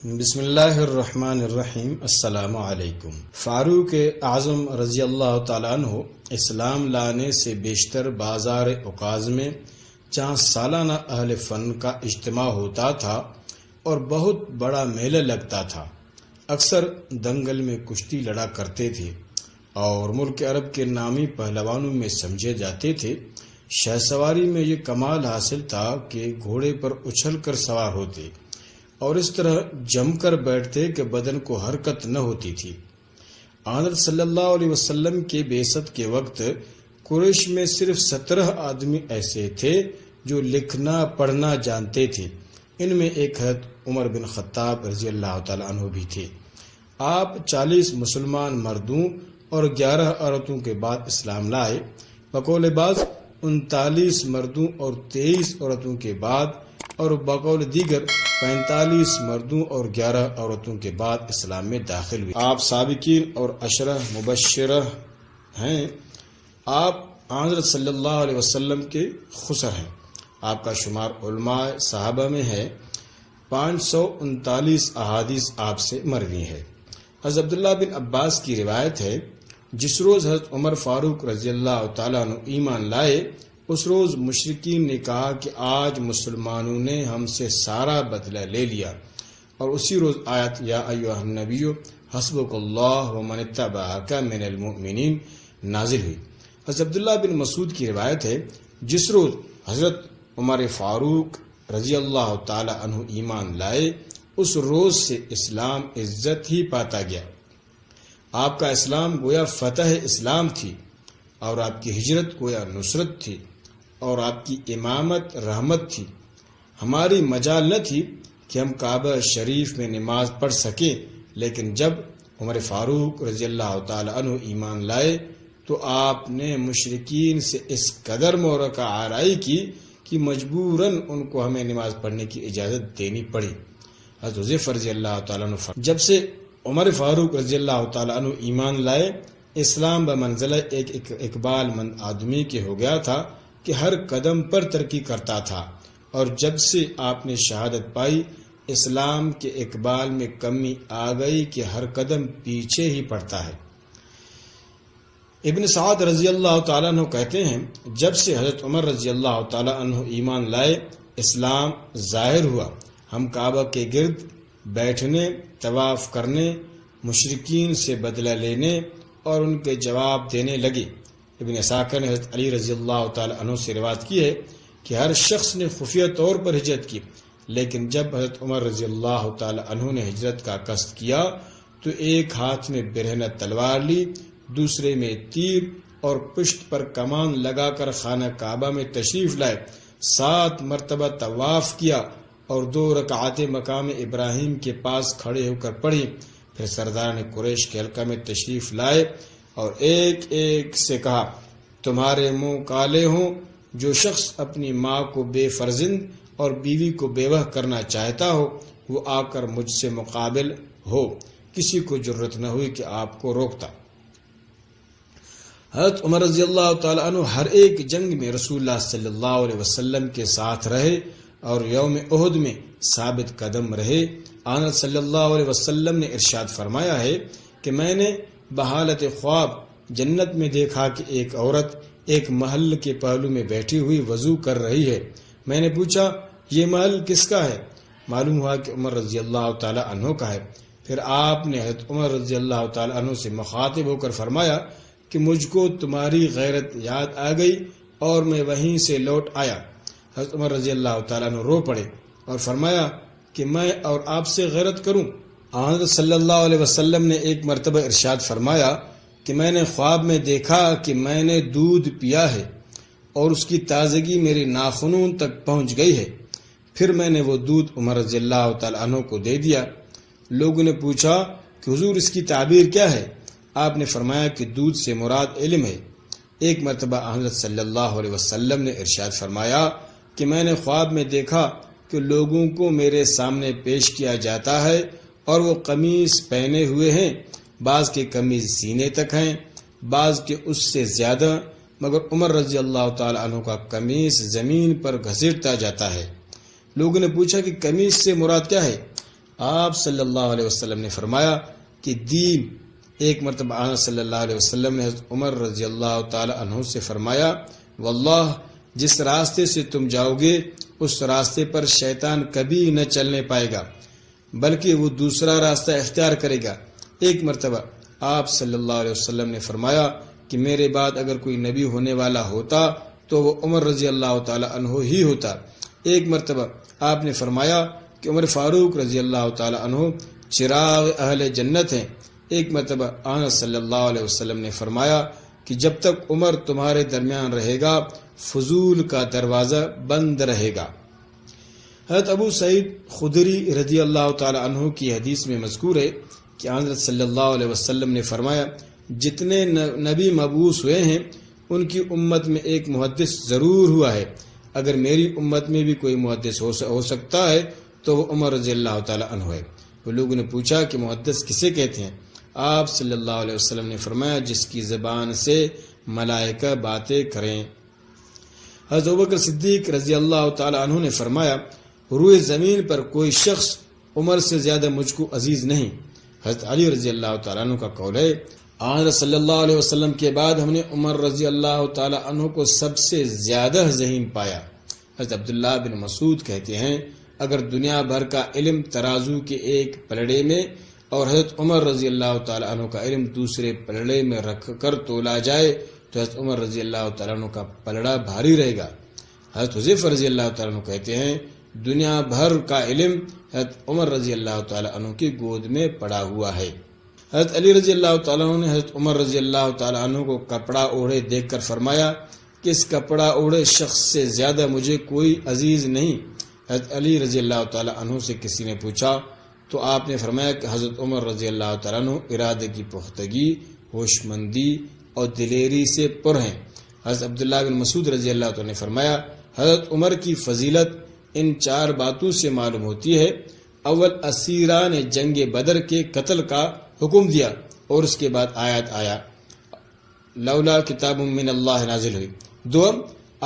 بسم اللہ الرحمن الرحیم۔ السلام علیکم۔ فاروق اعظم رضی اللہ تعالیٰ عنہ اسلام لانے سے بیشتر بازار عکاظ میں جہاں سالانہ اہل فن کا اجتماع ہوتا تھا اور بہت بڑا میلہ لگتا تھا، اکثر دنگل میں کشتی لڑا کرتے تھے اور ملک عرب کے نامی پہلوانوں میں سمجھے جاتے تھے۔ شہ سواری میں یہ کمال حاصل تھا کہ گھوڑے پر اچھل کر سوار ہوتے اور اس طرح جم کر بیٹھتے کہ بدن کو حرکت نہ ہوتی تھی۔ حضرت صلی اللہ علیہ وسلم کے بعثت کے وقت قریش میں صرف 17 آدمی ایسے تھے جو لکھنا پڑھنا جانتے تھے۔ ان میں ایک حضرت عمر بن خطاب رضی اللہ تعالیٰ عنہ بھی تھے۔ آپ 40 مسلمان مردوں اور 11 عورتوں کے بعد اسلام لائے۔ بقول بعض 39 مردوں اور 23 عورتوں کے بعد اور بقول دیگر 45 مردوں اور 11 عورتوں کے بعد اسلام میں داخل ہوئے۔ آپ سابقین اور عشرہ مبشرہ ہیں۔ آپ حضرت صلی اللہ علیہ وسلم کے خسر ہیں۔ آپ کا شمار علماء صحابہ میں ہے۔ 539 احادیث آپ سے مروی ہے۔ حضرت عبداللہ بن عباس کی روایت ہے، جس روز حضرت عمر فاروق رضی اللہ تعالیٰ عنہ ایمان لائے، اس روز مشرکین نے کہا کہ آج مسلمانوں نے ہم سے سارا بدلہ لے لیا، اور اسی روز آیت یا ایھا النبی حسبک اللہ ومن اتبعک من المؤمنین نازل ہوئی۔ حضرت عبداللہ بن مسعود کی روایت ہے، جس روز حضرت عمر فاروق رضی اللہ تعالی عنہ ایمان لائے، اس روز سے اسلام عزت ہی پاتا گیا۔ آپ کا اسلام گویا فتح اسلام تھی، اور آپ کی ہجرت گویا نصرت تھی، اور آپ کی امامت رحمت تھی۔ ہماری مجال نہ تھی کہ ہم کعبہ شریف میں نماز پڑھ سکیں، لیکن جب عمر فاروق رضی اللہ تعالی عنہ ایمان لائے تو آپ نے مشرکین سے اس قدر مورکہ آرائی کی کہ مجبوراً ان کو ہمیں نماز پڑھنے کی اجازت دینی پڑی۔ حضرت حذیفہ رضی اللہ تعالیٰ عنہ جب سے عمر فاروق رضی اللہ تعالیٰ عنہ ایمان لائے، اسلام بمنزلہ ایک اقبال مند آدمی کے ہو گیا تھا کہ ہر قدم پر ترقی کرتا تھا، اور جب سے آپ نے شہادت پائی، اسلام کے اقبال میں کمی آ گئی کہ ہر قدم پیچھے ہی پڑتا ہے۔ ابن سعد رضی اللہ تعالیٰ عنہ کہتے ہیں، جب سے حضرت عمر رضی اللہ تعالیٰ عنہ ایمان لائے، اسلام ظاہر ہوا۔ ہم کعبہ کے گرد بیٹھنے، طواف کرنے، مشرکین سے بدلہ لینے اور ان کے جواب دینے لگے۔ ابن اسحاق نے حضرت علی رضی اللہ تعالی عنہ سے روایت کی ہے کہ ہر شخص نے خفیہ طور پر ہجرت کی، لیکن جب حضرت عمر رضی اللہ تعالی عنہ نے ہجرت کا قصد کیا تو ایک ہاتھ میں برہنہ تلوار لی، دوسرے میں تیر، اور پشت پر کمان لگا کر خانہ کعبہ میں تشریف لائے۔ 7 مرتبہ طواف کیا اور 2 رکعتیں مقام ابراہیم کے پاس کھڑے ہو کر پڑھی۔ پھر سرداران قریش کے حلقہ میں تشریف لائے اور ایک ایک سے کہا، تمہارے منہ کالے ہوں، جو شخص اپنی ماں کو بے فرزند اور بیوی کو بیوہ کرنا چاہتا ہو وہ آ کر مجھ سے مقابل ہو۔ کسی کو جرت نہ ہوئی کہ آپ کو روکتا۔ حضرت عمر رضی اللہ تعالی عنہ ہر ایک جنگ میں رسول اللہ صلی اللہ علیہ وسلم کے ساتھ رہے اور یوم احد میں ثابت قدم رہے۔ آنت صلی اللہ علیہ وسلم نے ارشاد فرمایا ہے کہ میں نے بحالت خواب جنت میں دیکھا کہ ایک عورت ایک محل کے پہلو میں بیٹھی ہوئی وضو کر رہی ہے۔ میں نے پوچھا، یہ محل کس کا ہے؟ معلوم ہوا کہ عمر رضی اللہ تعالی عنہ کا ہے۔ پھر آپ نے حضرت عمر رضی اللہ تعالی عنہ سے مخاطب ہو کر فرمایا کہ مجھ کو تمہاری غیرت یاد آ گئی اور میں وہیں سے لوٹ آیا۔ حضرت عمر رضی اللہ تعالیٰ عنہ رو پڑے اور فرمایا کہ میں اور آپ سے غیرت کروں۔ حضرت صلی اللہ علیہ وسلم نے ایک مرتبہ ارشاد فرمایا کہ میں نے خواب میں دیکھا کہ میں نے دودھ پیا ہے اور اس کی تازگی میرے ناخنوں تک پہنچ گئی ہے۔ پھر میں نے وہ دودھ عمر رضی اللہ تعالیٰ عنہ کو دے دیا۔ لوگوں نے پوچھا کہ حضور اس کی تعبیر کیا ہے؟ آپ نے فرمایا کہ دودھ سے مراد علم ہے۔ ایک مرتبہ حضرت صلی اللہ علیہ وسلم نے ارشاد فرمایا کہ میں نے خواب میں دیکھا کہ لوگوں کو میرے سامنے پیش کیا جاتا ہے اور وہ قمیص پہنے ہوئے ہیں، بعض کے قمیص سینے تک ہیں، بعض کے اس سے زیادہ، مگر عمر رضی اللہ تعالی عنہ کا قمیص زمین پر گھسیٹتا جاتا ہے۔ لوگوں نے پوچھا کہ قمیص سے مراد کیا ہے؟ آپ صلی اللہ علیہ وسلم نے فرمایا کہ دین ایک مرتبہ آن صلی اللہ علیہ وسلم نے حضرت عمر رضی اللہ تعالی عنہ سے فرمایا واللہ جس راستے سے تم جاؤ گے اس راستے پر شیطان کبھی نہ چلنے پائے گا بلکہ وہ دوسرا راستہ اختیار کرے گا۔ ایک مرتبہ آپ صلی اللہ علیہ وسلم نے فرمایا کہ میرے بعد اگر کوئی نبی ہونے والا ہوتا تو وہ عمر رضی اللہ تعالی عنہ ہی ہوتا۔ ایک مرتبہ آپ نے فرمایا کہ عمر فاروق رضی اللہ تعالی عنہ چراغ اہل جنت ہیں۔ ایک مرتبہ آن صلی اللہ علیہ وسلم نے فرمایا کہ جب تک عمر تمہارے درمیان رہے گا فضول کا دروازہ بند رہے گا۔ حضرت ابو سعید خدری رضی اللہ تعالی عنہ کی حدیث میں مذکور ہے کہ حضرت صلی اللہ علیہ وسلم نے فرمایا جتنے نبی مبعوث ہوئے ہیں ان کی امت میں ایک محدث ضرور ہوا ہے، اگر میری امت میں بھی کوئی محدث ہو سکتا ہے تو وہ عمر رضی اللہ تعالی عنہ ہے۔ وہ لوگوں نے پوچھا کہ محدث کسے کہتے ہیں؟ آپ صلی اللہ علیہ وسلم نے فرمایا جس کی زبان سے ملائکہ باتیں کریں۔ حضرت ابوبکر صدیق رضی اللہ تعالی عنہ نے فرمایا روئے زمین پر کوئی شخص عمر سے زیادہ مجھ کو عزیز نہیں۔ حضرت علی رضی اللہ تعالیٰ عنہ کا قول ہے آن صلی اللہ علیہ وسلم کے بعد ہم نے عمر رضی اللہ تعالیٰ عنہ کو سب سے زیادہ ذہین پایا۔ حضرت عبداللہ بن مسعود کہتے ہیں اگر دنیا بھر کا علم ترازو کے ایک پلڑے میں اور حضرت عمر رضی اللہ تعالیٰ عنہ کا علم دوسرے پلڑے میں رکھ کر تولا جائے تو حضرت عمر رضی اللہ تعالیٰ عنہ کا پلڑا بھاری رہے گا۔ حضرت حذیفہ رضی اللہ تعالیٰ عنہ کہتے ہیں دنیا بھر کا علم حضرت عمر رضی اللہ تعالیٰ عنہ کی گود میں پڑا ہوا ہے۔ حضرت علی رضی اللہ تعالیٰ عنہ نے حضرت عمر رضی اللہ تعالیٰ عنہ کو کپڑا اوڑھے دیکھ کر فرمایا کہ اس کپڑا اوڑھے شخص سے زیادہ مجھے کوئی عزیز نہیں۔ حضرت علی رضی اللہ تعالیٰ عنہ سے کسی نے پوچھا تو آپ نے فرمایا کہ حضرت عمر رضی اللہ تعالیٰ عنہ ارادے کی پختگی، ہوش مندی اور دلیری سے پر ہیں۔ حضرت عبداللہ بن مسعود رضی اللہ تعالیٰ نے فرمایا حضرت عمر کی فضیلت ان 4 باتوں سے معلوم ہوتی ہے۔ اول اسیران جنگ بدر کے قتل کا حکم دیا اور اس کے بعد آیات آیا لولا کتاب من اللہ نازل ہوئی۔ دوم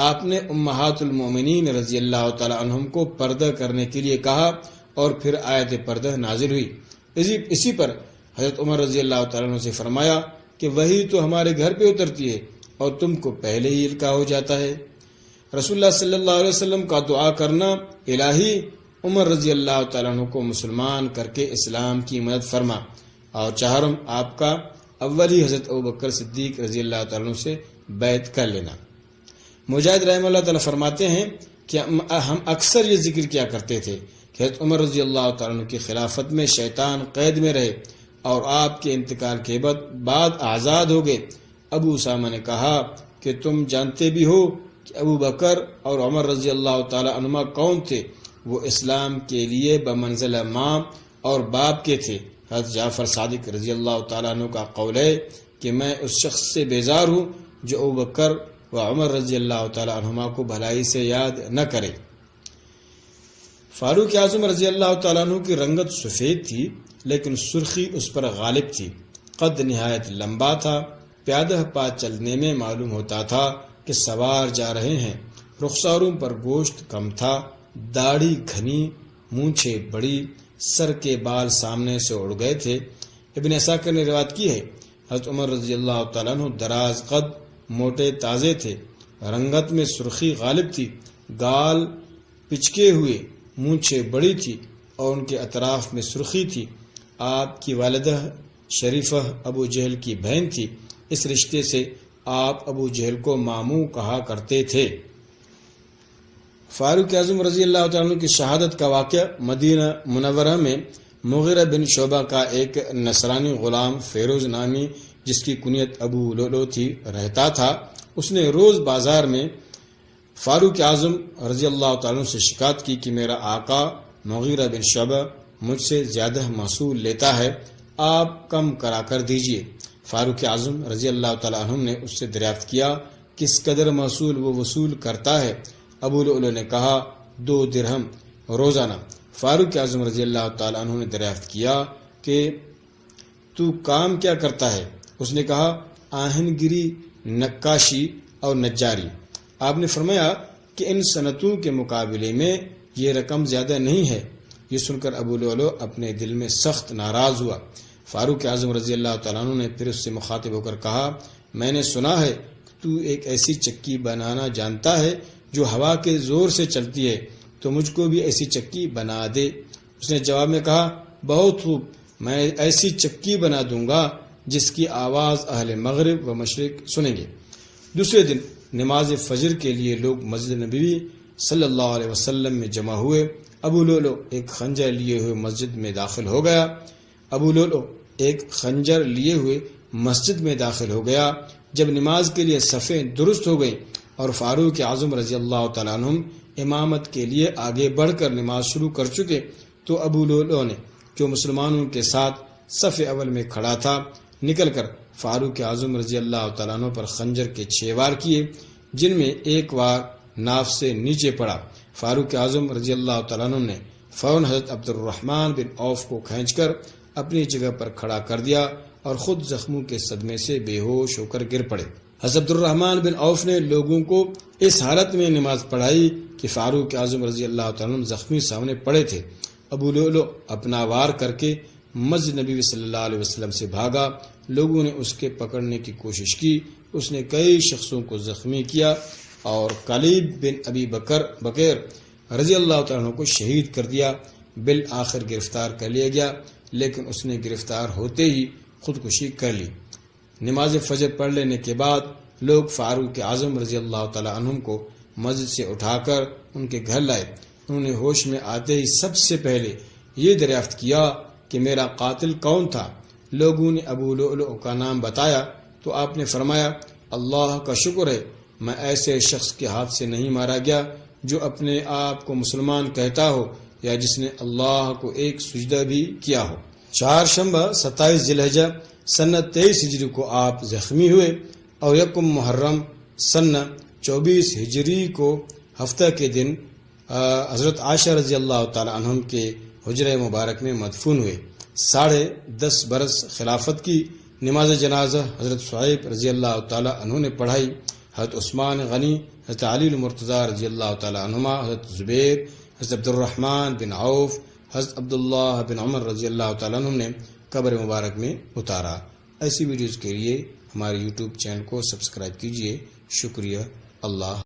آپ نے امہات المومنین رضی اللہ تعالی عنہم کو پردہ کرنے کے لیے کہا اور پھر آیت پردہ نازل ہوئی۔ اسی پر حضرت عمر رضی اللہ تعالیٰ عنہ سے فرمایا کہ وہی تو ہمارے گھر پہ اترتی ہے اور تم کو پہلے ہی القاء ہو جاتا ہے۔ رسول اللہ صلی اللہ علیہ وسلم کا دعا کرنا الہی عمر رضی اللہ تعالیٰ عنہ کو مسلمان کر کے اسلام کی مدد فرما، اور چہارم آپ کا اولی حضرت ابوبکر صدیق رضی اللہ تعالیٰ عنہ سے بیعت کر لینا۔ مجاہد رحمہ اللہ تعالیٰ فرماتے ہیں کہ ہم اکثر یہ ذکر کیا کرتے تھے کہ حضرت عمر رضی اللہ تعالیٰ عنہ کی خلافت میں شیطان قید میں رہے اور آپ کے انتقال کے بعد آزاد ہو گئے۔ ابو اسامہ نے کہا کہ تم جانتے بھی ہو کہ ابو بکر اور عمر رضی اللہ تعالیٰ عنہما کون تھے؟ وہ اسلام کے لیے بمنزلہ ماں اور باپ کے تھے۔ حضرت جعفر صادق رضی اللہ تعالیٰ عنہ کا قول ہے کہ میں اس شخص سے بیزار ہوں جو ابو بکر و عمر رضی اللہ تعالیٰ عنہما کو بھلائی سے یاد نہ کرے۔ فاروق اعظم رضی اللہ تعالیٰ عنہ کی رنگت سفید تھی لیکن سرخی اس پر غالب تھی، قد نہایت لمبا تھا، پیادہ پا چلنے میں معلوم ہوتا تھا کہ سوار جا رہے ہیں، رخساروں پر گوشت کم تھا، داڑھی گھنی، مونچھیں بڑی، سر کے بال سامنے سے اڑ گئے تھے۔ ابن اسحاق نے روایت کی ہے حضرت عمر رضی اللہ تعالیٰ عنہ دراز قد، موٹے تازے تھے، رنگت میں سرخی غالب تھی، گال پچکے ہوئے، مونچھیں بڑی تھی اور ان کے اطراف میں سرخی تھی۔ آپ کی والدہ شریفہ ابو جہل کی بہن تھی، اس رشتے سے آپ ابو جہل کو ماموں کہا کرتے تھے۔ فاروق اعظم رضی اللہ تعالیٰ عنہ کی شہادت کا واقعہ مدینہ منورہ میں مغیرہ بن شعبہ کا ایک نصرانی غلام فیروز نامی جس کی کنیت ابو لولو تھی رہتا تھا۔ اس نے روز بازار میں فاروق اعظم رضی اللہ تعالیٰ عنہ سے شکایت کی کہ میرا آقا مغیرہ بن شعبہ مجھ سے زیادہ محصول لیتا ہے، آپ کم کرا کر دیجئے۔ فاروق اعظم رضی اللہ تعالیٰ عنہ نے اس سے دریافت کیا کس قدر محصول وہ وصول کرتا ہے؟ ابو لؤلؤ نے کہا 2 درہم روزانہ۔ فاروق اعظم رضی اللہ تعالیٰ عنہ نے دریافت کیا کہ تو کام کیا کرتا ہے؟ اس نے کہا آہن گری، نقاشی اور نجاری۔ آپ نے فرمایا کہ ان صنعتوں کے مقابلے میں یہ رقم زیادہ نہیں ہے، یہ سن کر ابو لؤلؤ اپنے دل میں سخت ناراض ہوا۔ فاروق اعظم رضی اللہ تعالیٰ عنہ نے پھر اس سے مخاطب ہو کر کہا، میں نے سنا ہے کہ تو ایک ایسی چکی بنانا جانتا ہے جو ہوا کے زور سے چلتی ہے، تو مجھ کو بھی ایسی چکی بنا دے۔ اس نے جواب میں کہا، بہت خوب، میں ایسی چکی بنا دوں گا جس کی آواز اہل مغرب و مشرق سنیں گے۔ دوسرے دن نماز فجر کے لیے لوگ مسجد نبوی صلی اللہ علیہ وسلم میں جمع ہوئے۔ ابو لؤلؤ ایک خنجر لیے ہوئے مسجد میں داخل ہو گیا۔ جب نماز کے لیے صفیں درست ہو گئیں اور فاروق اعظم رضی اللہ تعالیٰ عنہ امامت کے لیے آگے بڑھ کر نماز شروع کر چکے تو ابو لؤلؤ نے، جو مسلمانوں کے ساتھ صف اول میں کھڑا تھا، نکل کر فاروق اعظم رضی اللہ تعالیٰ عنہ پر خنجر کے 6 وار کیے، جن میں ایک وار ناف سے نیچے پڑا۔ فاروق اعظم رضی اللہ تعالیٰ عنہ نے فوراً حضرت عبد الرحمن بن عوف کو کھینچ کر اپنی جگہ پر کھڑا کر دیا اور خود زخموں کے صدمے سے بے ہوش ہو کر گر پڑے۔ حضرت عبد الرحمن بن عوف نے لوگوں کو اس حالت میں نماز پڑھائی کہ فاروق اعظم رضی اللہ تعالیٰ عنہ زخمی سامنے پڑے تھے۔ ابو لؤلؤ اپنا وار کر کے مسجد نبی صلی اللہ علیہ وسلم سے بھاگا۔ لوگوں نے اس کے پکڑنے کی کوشش کی، اس نے کئی شخصوں کو زخمی کیا اور کلیب بن ابی بکیر رضی اللہ تعالیٰ عنہ کو شہید کر دیا۔ بالآخر گرفتار کر لیا گیا، لیکن اس نے گرفتار ہوتے ہی خودکشی کر لی۔ نماز فجر پڑھ لینے کے بعد لوگ فاروق اعظم رضی اللہ تعالیٰ عنہ کو مسجد سے اٹھا کر ان کے گھر لائے۔ انہوں نے ہوش میں آتے ہی سب سے پہلے یہ دریافت کیا کہ میرا قاتل کون تھا۔ لوگوں نے ابو لؤلؤ کا نام بتایا تو آپ نے فرمایا، اللہ کا شکر ہے میں ایسے شخص کے ہاتھ سے نہیں مارا گیا جو اپنے آپ کو مسلمان کہتا ہو یا جس نے اللہ کو ایک سجدہ بھی کیا ہو۔ چہارشنبہ 27 ذی الحجہ سنہ 23 ہجری کو آپ زخمی ہوئے اور یکم محرم سنہ 24 ہجری کو ہفتہ کے دن حضرت عائشہ رضی اللہ تعالی عنہ کے حجرہ مبارک میں مدفون ہوئے۔ 10.5 برس خلافت کی نماز جنازہ حضرت صہیب رضی اللہ تعالی عنہ نے پڑھائی۔ حضرت عثمان غنی، حضرت علی المرتضیٰ رضی اللہ تعالی عنہما، حضرت زبیر، حضرت عبد الرحمن بن عوف، حضرت عبداللہ بن عمر رضی اللہ تعالیٰ عنہ نے قبر مبارک میں اتارا۔ ایسی ویڈیوز کے لیے ہمارے YouTube چینل کو سبسکرائب کیجیے۔ شکریہ۔ اللہ